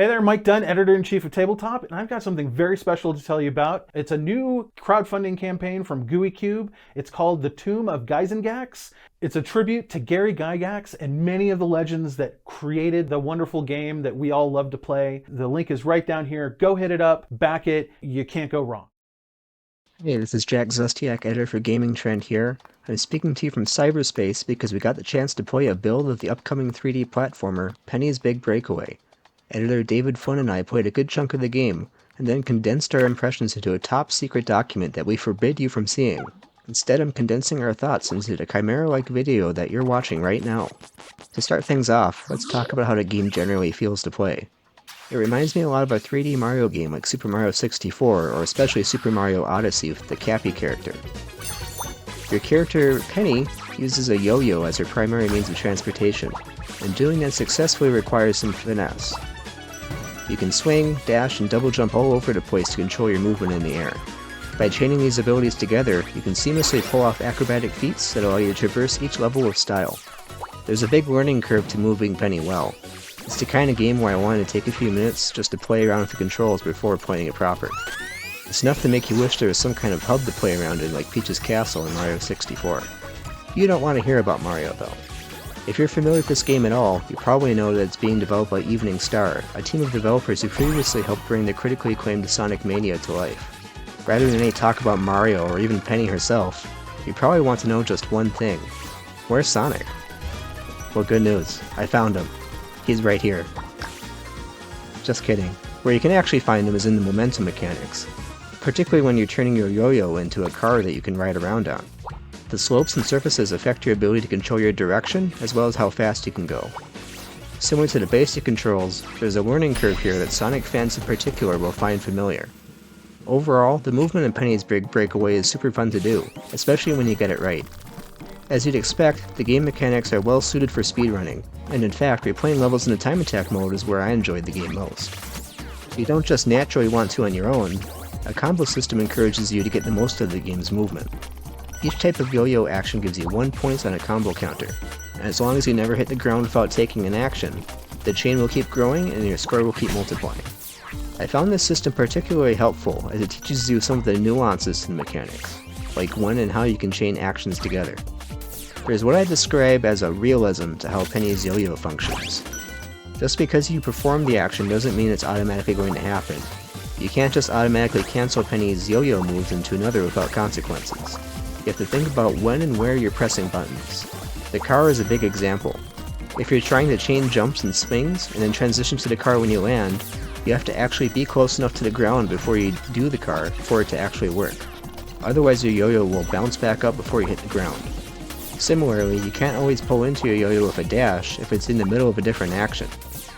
Hey there, Mike Dunn, Editor-in-Chief of Tabletop, and I've got something very special to tell you about. It's a new crowdfunding campaign from GUICube. It's called The Tomb of Gygax. It's a tribute to Gary Gygax and many of the legends that created the wonderful game that we all love to play. The link is right down here. Go hit it up, back it. You can't go wrong. Hey, this is Zustiak, editor for GamingTrend here. I'm speaking to you from cyberspace because we got the chance to play a build of the upcoming 3D platformer, Penny's Big Breakaway. Editor David Flynn and I played a good chunk of the game, and then condensed our impressions into a top-secret document that we forbid you from seeing. Instead, I'm condensing our thoughts into a chimera-like video that you're watching right now. To start things off, let's talk about how the game generally feels to play. It reminds me a lot of a 3D Mario game like Super Mario 64, or especially Super Mario Odyssey with the Cappy character. Your character, Penny, uses a yo-yo as her primary means of transportation, and doing that successfully requires some finesse. You can swing, dash, and double jump all over the place to control your movement in the air. By chaining these abilities together, you can seamlessly pull off acrobatic feats that allow you to traverse each level with style. There's a big learning curve to moving Penny well. It's the kind of game where I wanted to take a few minutes just to play around with the controls before playing it proper. It's enough to make you wish there was some kind of hub to play around in like Peach's Castle in Mario 64. You don't want to hear about Mario though. If you're familiar with this game at all, you probably know that it's being developed by Evening Star, a team of developers who previously helped bring the critically acclaimed Sonic Mania to life. Rather than any talk about Mario or even Penny herself, you probably want to know just one thing. Where's Sonic? Well, good news. I found him. He's right here. Just kidding. Where you can actually find him is in the momentum mechanics, particularly when you're turning your yo-yo into a car that you can ride around on. The slopes and surfaces affect your ability to control your direction, as well as how fast you can go. Similar to the basic controls, there's a learning curve here that Sonic fans in particular will find familiar. Overall, the movement in Penny's Big Breakaway is super fun to do, especially when you get it right. As you'd expect, the game mechanics are well suited for speedrunning, and in fact, replaying levels in the time attack mode is where I enjoyed the game most. You don't just naturally want to on your own, a combo system encourages you to get the most of the game's movement. Each type of yo-yo action gives you 1 point on a combo counter, and as long as you never hit the ground without taking an action, the chain will keep growing and your score will keep multiplying. I found this system particularly helpful as it teaches you some of the nuances to the mechanics, like when and how you can chain actions together. There's what I describe as a realism to how Penny's yo-yo functions. Just because you perform the action doesn't mean it's automatically going to happen. You can't just automatically cancel Penny's yo-yo moves into another without consequences. You have to think about when and where you're pressing buttons. The car is a big example. If you're trying to chain jumps and swings, and then transition to the car when you land, you have to actually be close enough to the ground before you do the car for it to actually work. Otherwise your yo-yo will bounce back up before you hit the ground. Similarly, you can't always pull into your yo-yo with a dash if it's in the middle of a different action.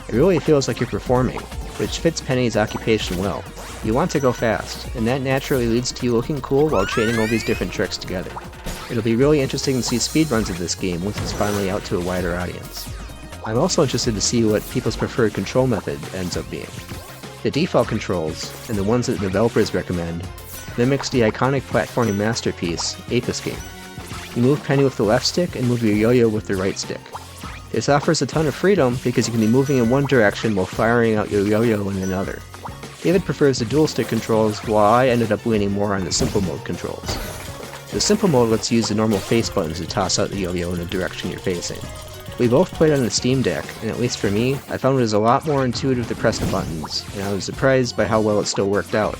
It really feels like you're performing, which fits Penny's occupation well. You want to go fast, and that naturally leads to you looking cool while chaining all these different tricks together. It'll be really interesting to see speedruns of this game once it's finally out to a wider audience. I'm also interested to see what people's preferred control method ends up being. The default controls, and the ones that the developers recommend, mimics the iconic platforming masterpiece, Ape Escape. You move Penny with the left stick and move your yo-yo with the right stick. This offers a ton of freedom because you can be moving in one direction while firing out your yo-yo in another. David prefers the dual stick controls, while I ended up leaning more on the simple mode controls. The simple mode lets you use the normal face buttons to toss out the yo-yo in the direction you're facing. We both played on the Steam Deck, and at least for me, I found it was a lot more intuitive to press the buttons, and I was surprised by how well it still worked out.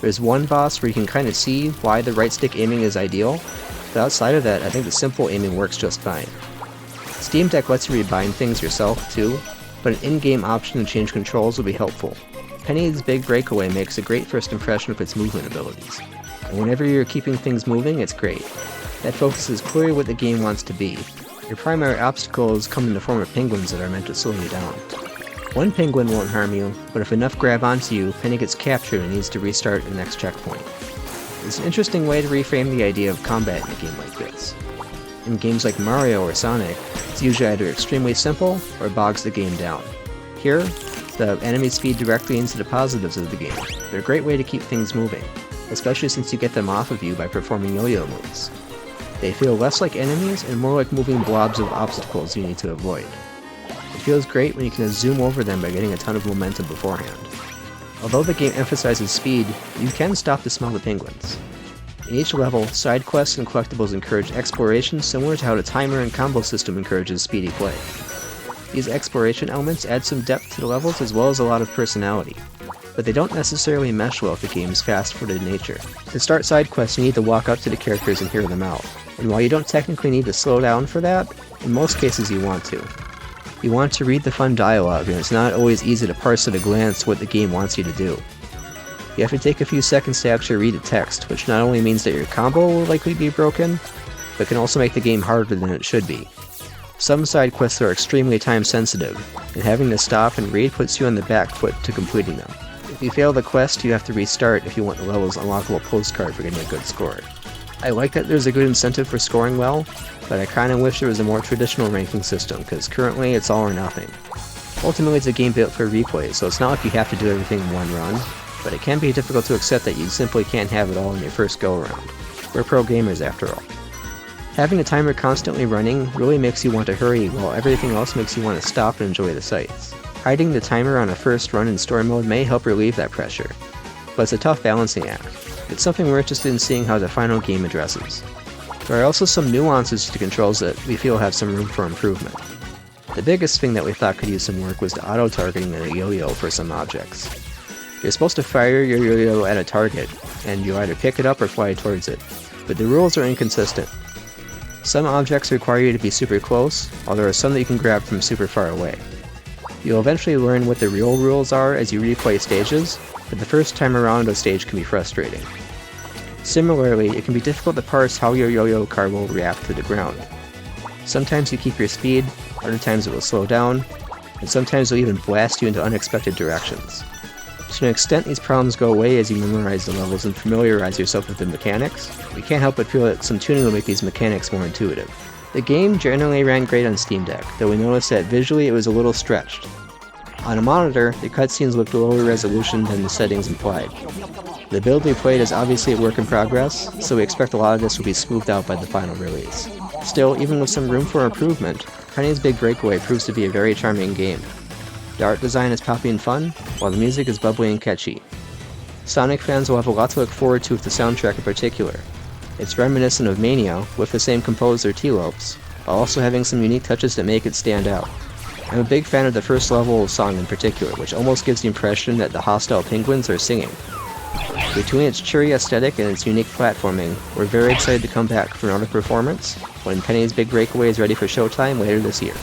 There's one boss where you can kind of see why the right stick aiming is ideal, but outside of that, I think the simple aiming works just fine. Steam Deck lets you rebind things yourself, too, but an in-game option to change controls will be helpful. Penny's Big Breakaway makes a great first impression with its movement abilities, and whenever you're keeping things moving, it's great. That focuses clearly what the game wants to be. Your primary obstacles come in the form of penguins that are meant to slow you down. One penguin won't harm you, but if enough grab onto you, Penny gets captured and needs to restart the next checkpoint. It's an interesting way to reframe the idea of combat in a game like this. In games like Mario or Sonic, it's usually either extremely simple or bogs the game down. Here, the enemies feed directly into the positives of the game. They're a great way to keep things moving, especially since you get them off of you by performing yo-yo moves. They feel less like enemies and more like moving blobs of obstacles you need to avoid. It feels great when you can zoom over them by getting a ton of momentum beforehand. Although the game emphasizes speed, you can stop to smell the penguins. In each level, side quests and collectibles encourage exploration similar to how the timer and combo system encourages speedy play. These exploration elements add some depth to the levels as well as a lot of personality, but they don't necessarily mesh well with the game's fast-footed nature. To start side quests, you need to walk up to the characters and hear them out, and while you don't technically need to slow down for that, in most cases you want to. You want to read the fun dialogue, and it's not always easy to parse at a glance what the game wants you to do. You have to take a few seconds to actually read the text, which not only means that your combo will likely be broken, but can also make the game harder than it should be. Some side quests are extremely time sensitive, and having to stop and read puts you on the back foot to completing them. If you fail the quest, you have to restart if you want the level's unlockable postcard for getting a good score. I like that there's a good incentive for scoring well, but I kinda wish there was a more traditional ranking system, because currently it's all or nothing. Ultimately it's a game built for replay, so it's not like you have to do everything in one run, but it can be difficult to accept that you simply can't have it all in your first go-around. We're pro gamers after all. Having the timer constantly running really makes you want to hurry, while everything else makes you want to stop and enjoy the sights. Hiding the timer on a first run in story mode may help relieve that pressure, but it's a tough balancing act. It's something we're interested in seeing how the final game addresses. There are also some nuances to the controls that we feel have some room for improvement. The biggest thing that we thought could use some work was the auto-targeting of the yo-yo for some objects. You're supposed to fire your yo-yo at a target, and you either pick it up or fly towards it, but the rules are inconsistent. Some objects require you to be super close, while there are some that you can grab from super far away. You'll eventually learn what the real rules are as you replay stages, but the first time around a stage can be frustrating. Similarly, it can be difficult to parse how your yo-yo car will react to the ground. Sometimes you keep your speed, other times it will slow down, and sometimes it will even blast you into unexpected directions. To an extent, these problems go away as you memorize the levels and familiarize yourself with the mechanics. You can't help but feel that some tuning will make these mechanics more intuitive. The game generally ran great on Steam Deck, though we noticed that visually it was a little stretched. On a monitor, the cutscenes looked lower resolution than the settings implied. The build we played is obviously a work in progress, so we expect a lot of this will be smoothed out by the final release. Still, even with some room for improvement, Penny's Big Breakaway proves to be a very charming game. The art design is poppy and fun, while the music is bubbly and catchy. Sonic fans will have a lot to look forward to with the soundtrack in particular. It's reminiscent of Mania, with the same composer T-Lopes, while also having some unique touches that make it stand out. I'm a big fan of the first level song in particular, which almost gives the impression that the hostile penguins are singing. Between its cheery aesthetic and its unique platforming, we're very excited to come back for another performance when Penny's Big Breakaway is ready for showtime later this year.